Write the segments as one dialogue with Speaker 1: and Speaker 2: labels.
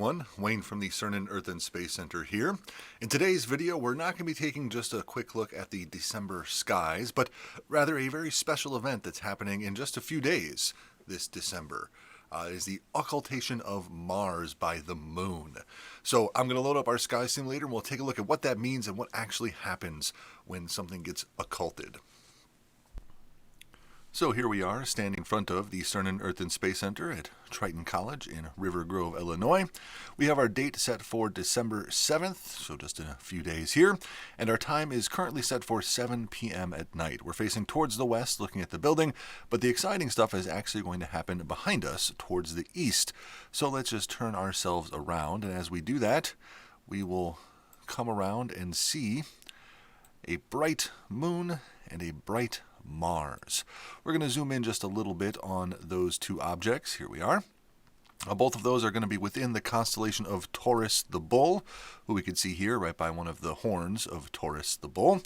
Speaker 1: everyone, Wayne from the CERN Earth and Space Center here. In today's video, we're not going to be taking just a quick look at the December skies, but rather a very special event that's happening in just a few days this December. It is the Occultation of Mars by the Moon. So I'm going to load up our sky simulator and we'll take a look at what that means and what actually happens when something gets occulted. So here we are, standing in front of the CERN Earth and Space Center at Triton College in River Grove, Illinois. We have our date set for December 7th, so just in a few days here, and our time is currently set for 7 p.m. at night. We're facing towards the west, looking at the building, but the exciting stuff is actually going to happen behind us, towards the east. So let's just turn ourselves around, and as we do that, we will come around and see a bright moon and a bright Mars. We're going to zoom in just a little bit on those two objects. Here we are. Both of those are going to be within the constellation of Taurus the Bull, who we can see here right by one of the horns of Taurus the Bull,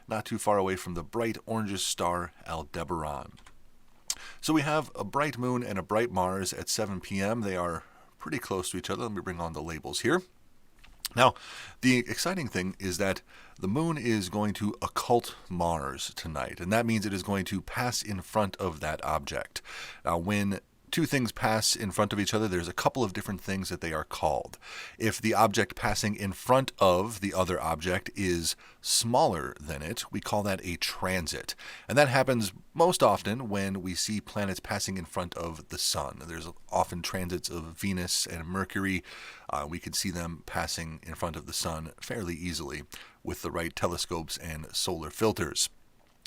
Speaker 1: not too far away from the bright orangish star Aldebaran. So we have a bright moon and a bright Mars at 7 p.m. They are pretty close to each other. Let me bring on the labels here. Now, the exciting thing is that the moon is going to occult Mars tonight, and that means it is going to pass in front of that object. Now, when two things pass in front of each other, there's a couple of different things that they are called. If the object passing in front of the other object is smaller than it, we call that a transit. And that happens most often when we see planets passing in front of the sun. There's often transits of Venus and Mercury. We can see them passing in front of the sun fairly easily with the right telescopes and solar filters.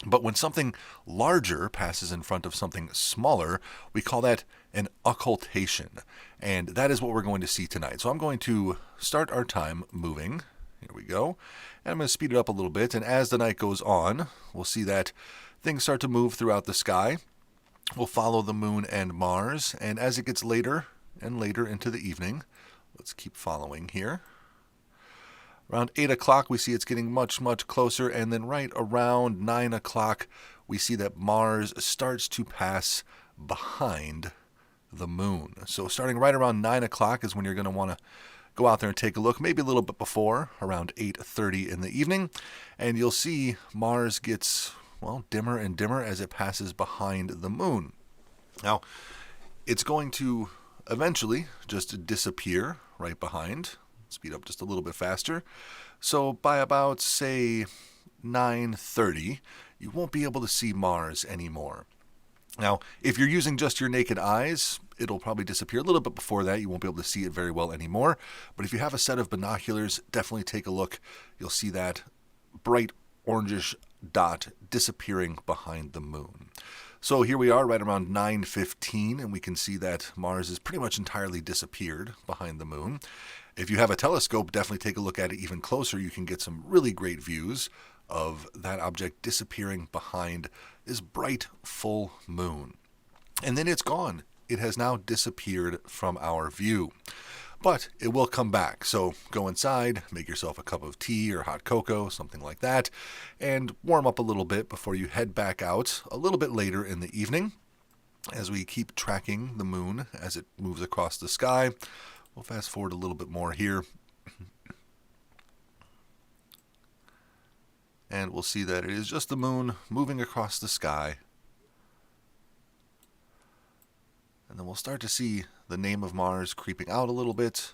Speaker 1: But when something larger passes in front of something smaller, we call that an occultation. And that is what we're going to see tonight. So I'm going to start our time moving. Here we go. And I'm going to speed it up a little bit. And as the night goes on, we'll see that things start to move throughout the sky. We'll follow the moon and Mars. And as it gets later and later into the evening, let's keep following here. Around 8 o'clock, we see it's getting much, much closer, and then right around 9 o'clock, we see that Mars starts to pass behind the moon. So starting right around 9 o'clock is when you're going to want to go out there and take a look, maybe a little bit before, around 8:30 in the evening, and you'll see Mars gets, well, dimmer and dimmer as it passes behind the moon. Now, it's going to eventually just disappear right behind. Speed up just a little bit faster. So by about, say, 9:30, you won't be able to see Mars anymore. Now, if you're using just your naked eyes, it'll probably disappear a little bit before that. You won't be able to see it very well anymore. But if you have a set of binoculars, definitely take a look. You'll see that bright orangish dot disappearing behind the moon. So here we are right around 9:15, and we can see that Mars is pretty much entirely disappeared behind the moon. If you have a telescope, definitely take a look at it even closer. You can get some really great views of that object disappearing behind this bright full moon. And then it's gone. It has now disappeared from our view. But it will come back. So go inside, make yourself a cup of tea or hot cocoa, something like that, and warm up a little bit before you head back out a little bit later in the evening. As we keep tracking the moon as it moves across the sky, we'll fast forward a little bit more here. And we'll see that it is just the moon moving across the sky. And then we'll start to see the name of Mars creeping out a little bit.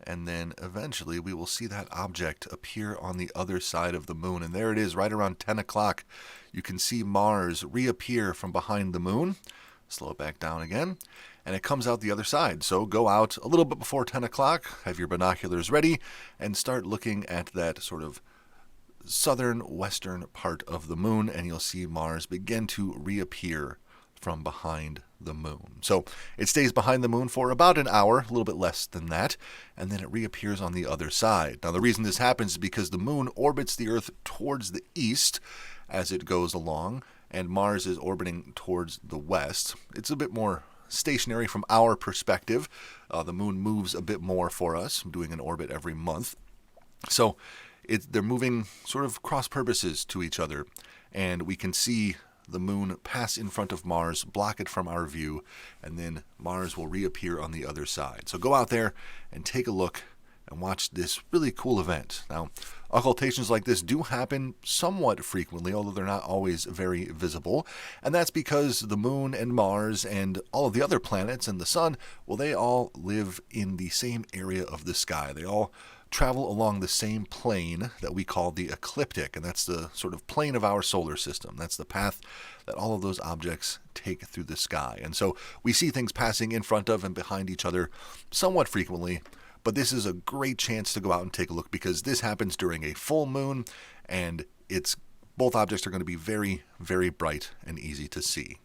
Speaker 1: And then eventually we will see that object appear on the other side of the moon. And there it is, right around 10 o'clock. You can see Mars reappear from behind the moon. Slow it back down again. And it comes out the other side. So go out a little bit before 10 o'clock, have your binoculars ready, and start looking at that sort of southern western part of the moon, and you'll see Mars begin to reappear from behind the moon. So it stays behind the moon for about an hour, a little bit less than that, and then it reappears on the other side. Now the reason this happens is because the moon orbits the Earth towards the east as it goes along, and Mars is orbiting towards the west. It's a bit more stationary from our perspective. The moon moves a bit more for us, doing an orbit every month. So they're moving sort of cross purposes to each other, and we can see the moon pass in front of Mars, block it from our view, and then Mars will reappear on the other side. So go out there and take a look and watch this really cool event. Now, occultations like this do happen somewhat frequently, although they're not always very visible, and that's because the moon and Mars and all of the other planets and the sun, well, they all live in the same area of the sky. They all travel along the same plane that we call the ecliptic, and that's the sort of plane of our solar system. That's the path that all of those objects take through the sky. And so we see things passing in front of and behind each other somewhat frequently, but this is a great chance to go out and take a look because this happens during a full moon, and both objects are going to be very, very bright and easy to see.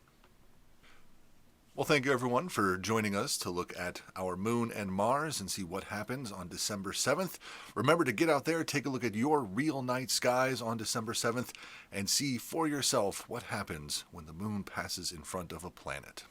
Speaker 1: Well, thank you everyone for joining us to look at our moon and Mars and see what happens on December 7th. Remember to get out there, take a look at your real night skies on December 7th, and see for yourself what happens when the moon passes in front of a planet.